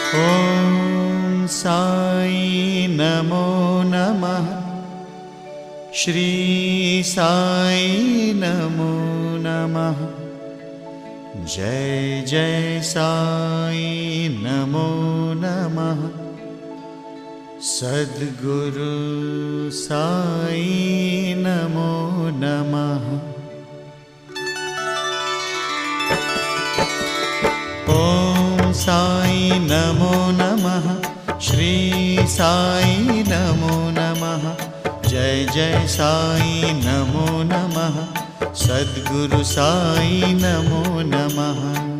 ॐ साई नमो नमः। श्री साई नमो नमः। जय जय साई नमो नमः। सद्गुरु साई नमो नमः। ॐ साई नमो नमः। श्री साई नमो नमः। जय जय साई नमो नमः। सद्गुरु साई नमो नमः।